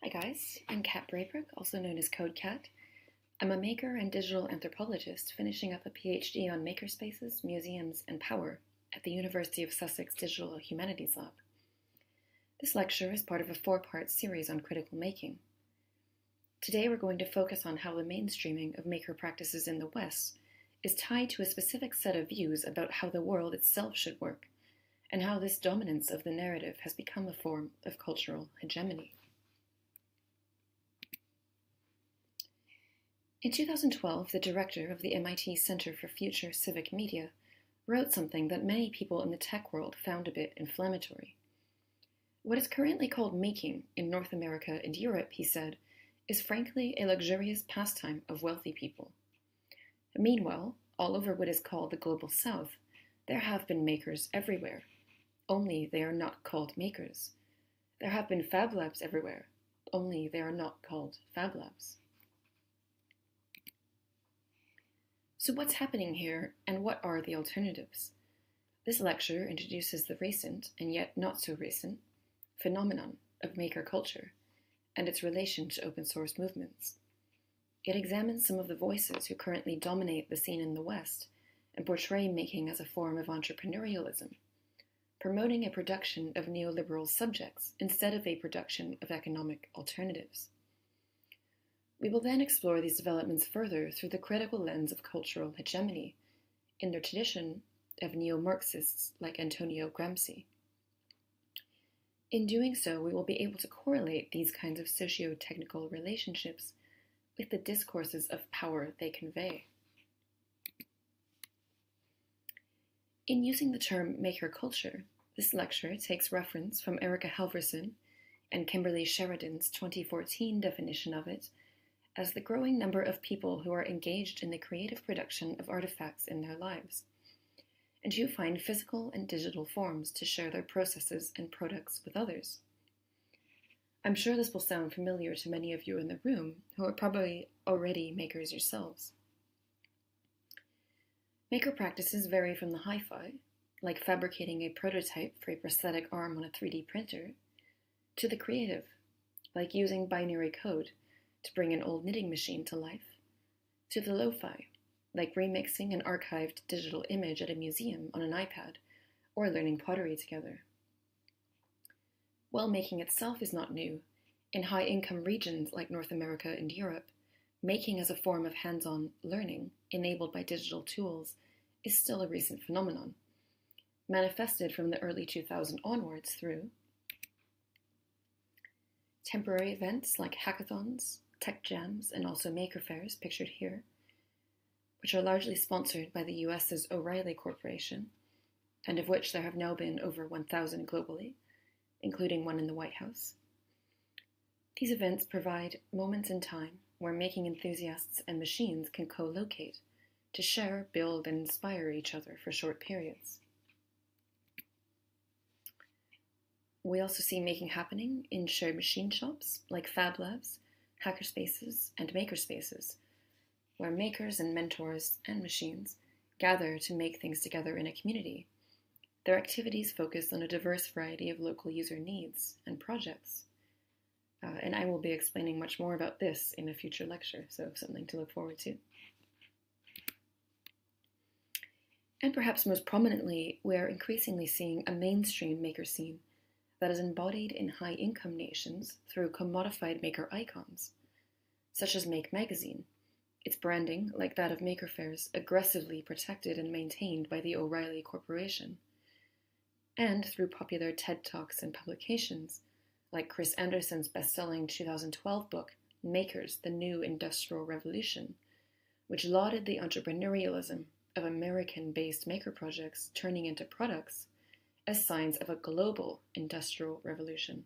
Hi guys, I'm Kat Braybrook, also known as Code Cat. I'm a maker and digital anthropologist finishing up a PhD on makerspaces, museums, and power at the University of Sussex Digital Humanities Lab. This lecture is part of a four-part series on critical making. Today we're going to focus on how the mainstreaming of maker practices in the West is tied to a specific set of views about how the world itself should work, and how this dominance of the narrative has become a form of cultural hegemony. In 2012, the director of the MIT Center for Future Civic Media wrote something that many people in the tech world found a bit inflammatory. What is currently called making in North America and Europe, he said, is frankly a luxurious pastime of wealthy people. Meanwhile, all over what is called the Global South, there have been makers everywhere, only they are not called makers. There have been fab labs everywhere, only they are not called fab labs. So what's happening here, and what are the alternatives? This lecture introduces the recent, and yet not so recent, phenomenon of maker culture and its relation to open source movements. It examines some of the voices who currently dominate the scene in the West and portray making as a form of entrepreneurialism, promoting a production of neoliberal subjects instead of a production of economic alternatives. We will then explore these developments further through the critical lens of cultural hegemony in the tradition of neo-Marxists like Antonio Gramsci. In doing so, we will be able to correlate these kinds of socio-technical relationships with the discourses of power they convey. In using the term maker culture, this lecture takes reference from Erica Halverson and Kimberly Sheridan's 2014 definition of it as the growing number of people who are engaged in the creative production of artifacts in their lives, and who find physical and digital forms to share their processes and products with others. I'm sure this will sound familiar to many of you in the room who are probably already makers yourselves. Maker practices vary from the hi-fi, like fabricating a prototype for a prosthetic arm on a 3D printer, to the creative, like using binary code to bring an old knitting machine to life, to the lo-fi, like remixing an archived digital image at a museum on an iPad, or learning pottery together. While making itself is not new, in high-income regions like North America and Europe, making as a form of hands-on learning enabled by digital tools is still a recent phenomenon, manifested from the early 2000s onwards through temporary events like hackathons, tech jams, and also maker fairs, pictured here, which are largely sponsored by the US's O'Reilly Corporation, and of which there have now been over 1,000 globally, including one in the White House. These events provide moments in time where making enthusiasts and machines can co-locate to share, build, and inspire each other for short periods. We also see making happening in shared machine shops like fab labs, hackerspaces, and makerspaces, where makers and mentors and machines gather to make things together in a community. Their activities focus on a diverse variety of local user needs and projects. And I will be explaining much more about this in a future lecture, so something to look forward to. And perhaps most prominently, we are increasingly seeing a mainstream maker scene that is embodied in high-income nations through commodified maker icons, such as Make Magazine, its branding, like that of maker fairs, aggressively protected and maintained by the O'Reilly Corporation, and through popular TED Talks and publications, like Chris Anderson's best-selling 2012 book, Makers, the New Industrial Revolution, which lauded the entrepreneurialism of American-based maker projects turning into products as signs of a global industrial revolution,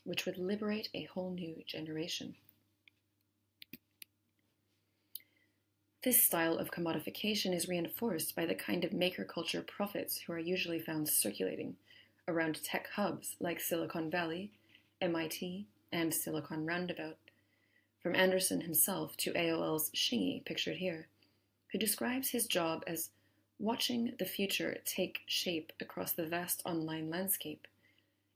which would liberate a whole new generation. This style of commodification is reinforced by the kind of maker culture prophets who are usually found circulating around tech hubs like Silicon Valley, MIT, and Silicon Roundabout, from Anderson himself to AOL's Shingy, pictured here, who describes his job as watching the future take shape across the vast online landscape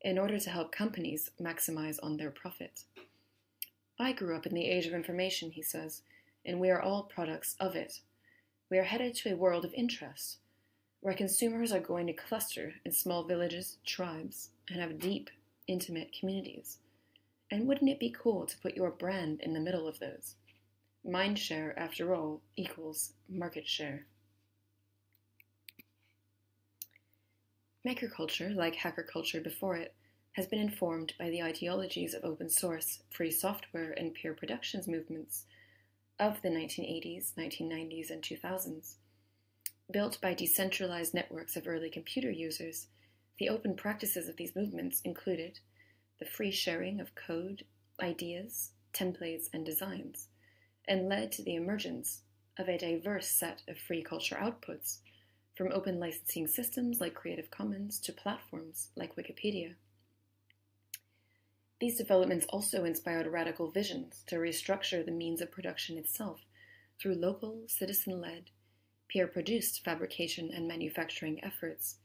in order to help companies maximize on their profit. I grew up in the age of information, he says, and we are all products of it. We are headed to a world of interest, where consumers are going to cluster in small villages, tribes, and have deep, intimate communities. And wouldn't it be cool to put your brand in the middle of those? Mind share, after all, equals market share. Maker culture, like hacker culture before it, has been informed by the ideologies of open source, free software, and peer productions movements of the 1980s, 1990s, and 2000s. Built by decentralized networks of early computer users, the open practices of these movements included the free sharing of code, ideas, templates, and designs, and led to the emergence of a diverse set of free culture outputs, from open licensing systems like Creative Commons to platforms like Wikipedia. These developments also inspired radical visions to restructure the means of production itself through local, citizen-led, peer-produced fabrication and manufacturing efforts,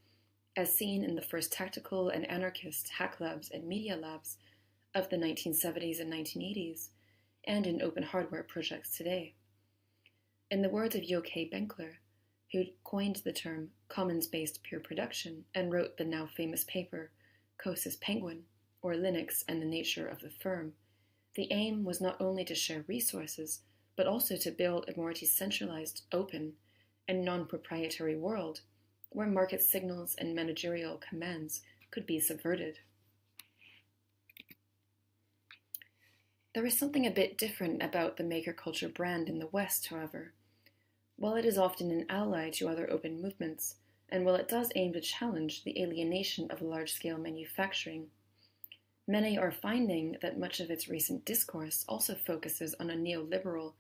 as seen in the first tactical and anarchist hack labs and media labs of the 1970s and 1980s, and in open hardware projects today. In the words of Yochai Benkler, who coined the term commons-based peer production and wrote the now famous paper, Coase's Penguin, or Linux and the Nature of the Firm, the aim was not only to share resources, but also to build a more decentralized, open, and non-proprietary world where market signals and managerial commands could be subverted. There is something a bit different about the maker culture brand in the West, however. While it is often an ally to other open movements, and while it does aim to challenge the alienation of large-scale manufacturing, many are finding that much of its recent discourse also focuses on a neoliberal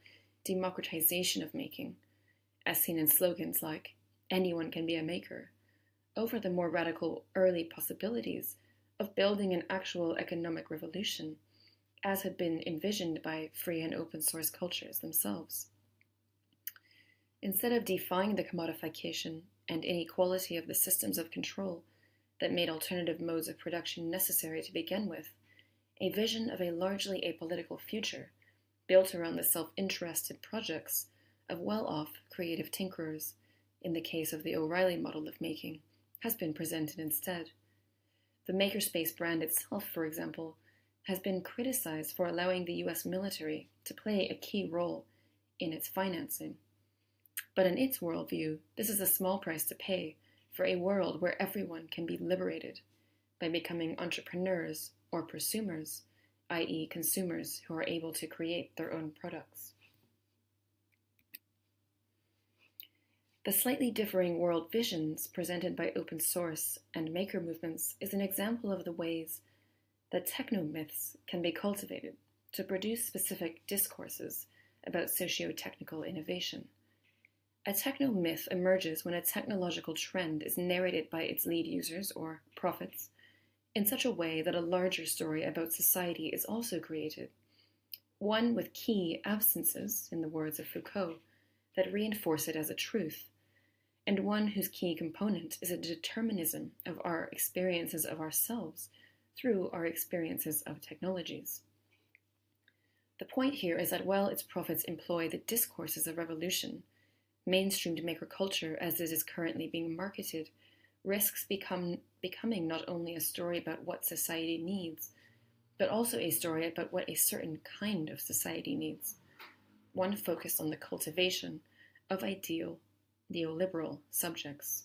democratization of making, as seen in slogans like, "Anyone can be a maker," over the more radical early possibilities of building an actual economic revolution, as had been envisioned by free and open source cultures themselves. Instead of defying the commodification and inequality of the systems of control that made alternative modes of production necessary to begin with, a vision of a largely apolitical future, built around the self-interested projects of well-off creative tinkerers, in the case of the O'Reilly model of making, has been presented instead. The makerspace brand itself, for example, has been criticized for allowing the US military to play a key role in its financing. But in its worldview, this is a small price to pay for a world where everyone can be liberated by becoming entrepreneurs or prosumers, i.e. consumers who are able to create their own products. The slightly differing world visions presented by open source and maker movements is an example of the ways that techno-myths can be cultivated to produce specific discourses about socio-technical innovation. A techno-myth emerges when a technological trend is narrated by its lead users, or prophets, in such a way that a larger story about society is also created, one with key absences, in the words of Foucault, that reinforce it as a truth, and one whose key component is a determinism of our experiences of ourselves through our experiences of technologies. The point here is that while its prophets employ the discourses of revolution, mainstreamed maker culture as it is currently being marketed risks becoming not only a story about what society needs, but also a story about what a certain kind of society needs, one focused on the cultivation of ideal neoliberal subjects.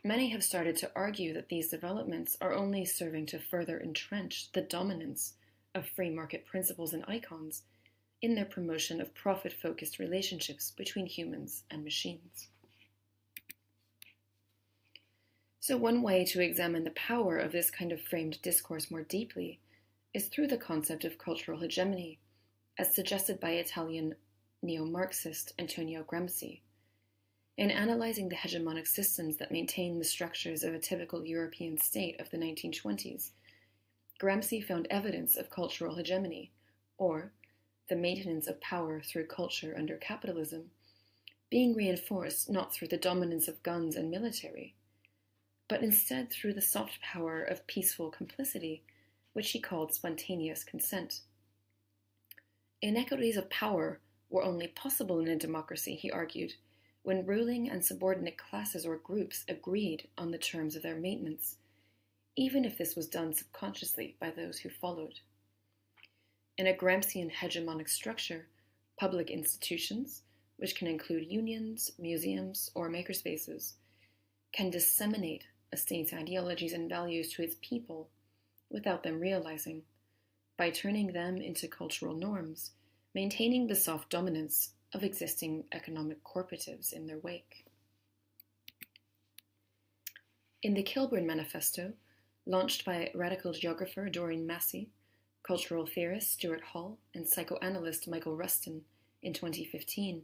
Many have started to argue that these developments are only serving to further entrench the dominance of free market principles and icons in their promotion of profit-focused relationships between humans and machines. So one way to examine the power of this kind of framed discourse more deeply is through the concept of cultural hegemony, as suggested by Italian neo-Marxist Antonio Gramsci. In analyzing the hegemonic systems that maintain the structures of a typical European state of the 1920s, Gramsci found evidence of cultural hegemony, or the maintenance of power through culture under capitalism, being reinforced not through the dominance of guns and military, but instead through the soft power of peaceful complicity, which he called spontaneous consent. Inequities of power were only possible in a democracy, he argued, when ruling and subordinate classes or groups agreed on the terms of their maintenance, even if this was done subconsciously by those who followed. In a Gramscian hegemonic structure, public institutions, which can include unions, museums, or makerspaces, can disseminate a state's ideologies and values to its people without them realizing, by turning them into cultural norms, maintaining the soft dominance of existing economic corporatives in their wake. In the Kilburn Manifesto, launched by radical geographer Doreen Massey, cultural theorist Stuart Hall, and psychoanalyst Michael Rustin in 2015,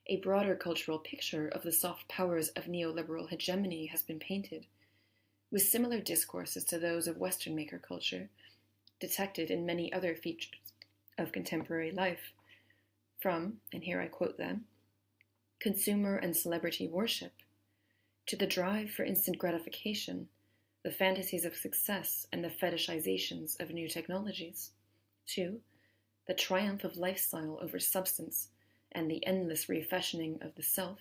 a broader cultural picture of the soft powers of neoliberal hegemony has been painted, with similar discourses to those of Western maker culture, detected in many other features of contemporary life, from, and here I quote them, consumer and celebrity worship, to the drive for instant gratification, the fantasies of success and the fetishizations of new technologies, to the triumph of lifestyle over substance and the endless refashioning of the self,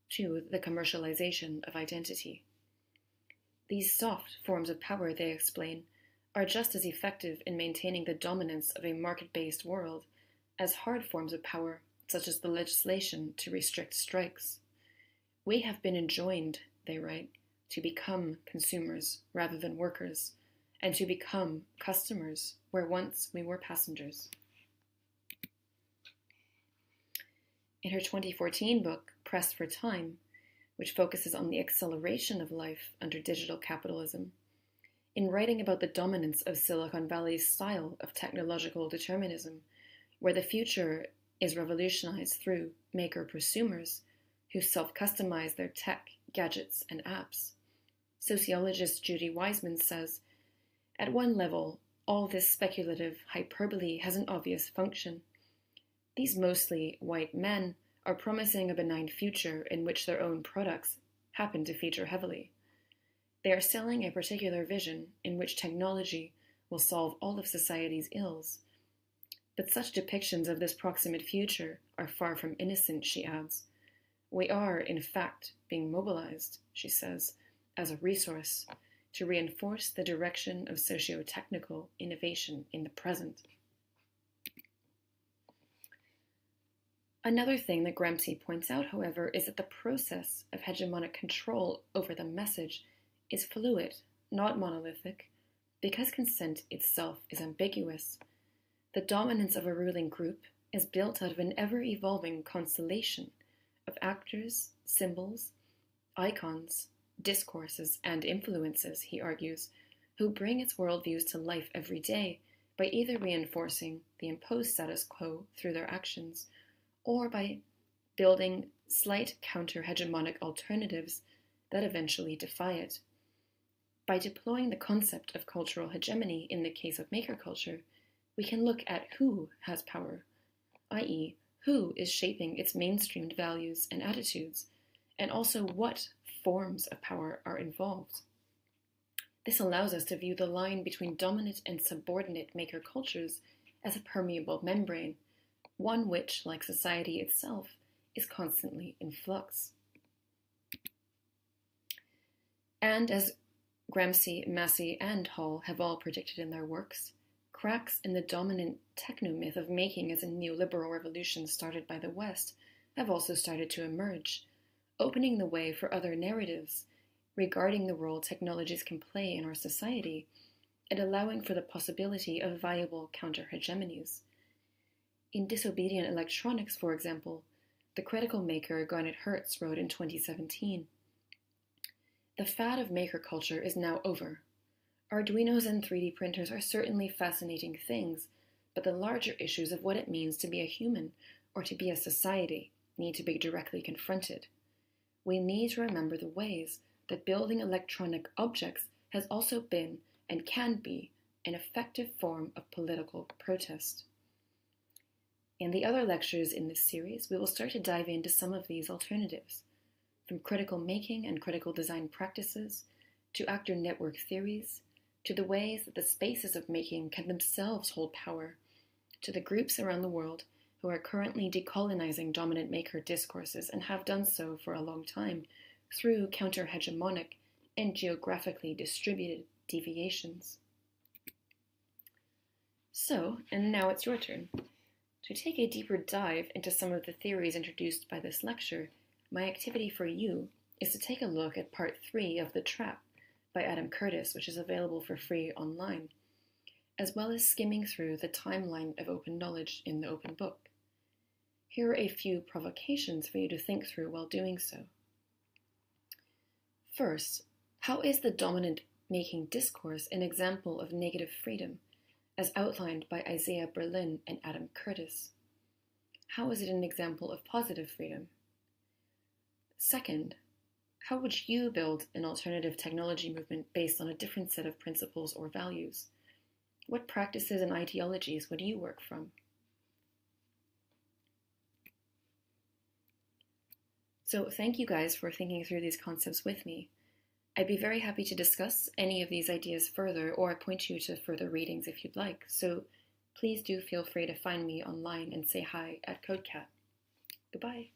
to the commercialization of identity. These soft forms of power, they explain, are just as effective in maintaining the dominance of a market-based world as hard forms of power, such as the legislation to restrict strikes. We have been enjoined, they write, to become consumers rather than workers, and to become customers where once we were passengers. In her 2014 book, Pressed for Time, which focuses on the acceleration of life under digital capitalism, in writing about the dominance of Silicon Valley's style of technological determinism, where the future is revolutionized through maker-prosumers who self-customize their tech, gadgets, and apps, sociologist Judy Wiseman says, at one level, all this speculative hyperbole has an obvious function. These mostly white men are promising a benign future in which their own products happen to feature heavily. They are selling a particular vision in which technology will solve all of society's ills. But such depictions of this proximate future are far from innocent, she adds. We are, in fact, being mobilized, she says, as a resource to reinforce the direction of socio-technical innovation in the present. Another thing that Gramsci points out, however, is that the process of hegemonic control over the message is fluid, not monolithic, because consent itself is ambiguous. The dominance of a ruling group is built out of an ever-evolving constellation of actors, symbols, icons, discourses, and influences, he argues, who bring its worldviews to life every day by either reinforcing the imposed status quo through their actions or by building slight counter-hegemonic alternatives that eventually defy it. By deploying the concept of cultural hegemony in the case of maker culture, we can look at who has power, i.e., who is shaping its mainstreamed values and attitudes, and also what forms of power are involved. This allows us to view the line between dominant and subordinate maker cultures as a permeable membrane, one which, like society itself, is constantly in flux. And as Gramsci, Massey, and Hall have all predicted in their works, cracks in the dominant techno-myth of making as a neoliberal revolution started by the West have also started to emerge, opening the way for other narratives regarding the role technologies can play in our society and allowing for the possibility of viable counter-hegemonies. In Disobedient Electronics, for example, the critical maker Garnet Hertz wrote in 2017, "The fad of maker culture is now over. Arduinos and 3D printers are certainly fascinating things, but the larger issues of what it means to be a human or to be a society need to be directly confronted. We need to remember the ways that building electronic objects has also been and can be an effective form of political protest." In the other lectures in this series, we will start to dive into some of these alternatives, from critical making and critical design practices, to actor network theories, to the ways that the spaces of making can themselves hold power, to the groups around the world who are currently decolonizing dominant maker discourses and have done so for a long time through counter-hegemonic and geographically distributed deviations. So, and now it's your turn. To take a deeper dive into some of the theories introduced by this lecture, my activity for you is to take a look at Part 3 of The Trap by Adam Curtis, which is available for free online, as well as skimming through the timeline of open knowledge in the open book. Here are a few provocations for you to think through while doing so. First, how is the dominant making discourse an example of negative freedom, as outlined by Isaiah Berlin and Adam Curtis? How is it an example of positive freedom? Second, how would you build an alternative technology movement based on a different set of principles or values? What practices and ideologies would you work from? So thank you guys for thinking through these concepts with me. I'd be very happy to discuss any of these ideas further or point you to further readings if you'd like, so please do feel free to find me online and say hi at CodeCat. Goodbye.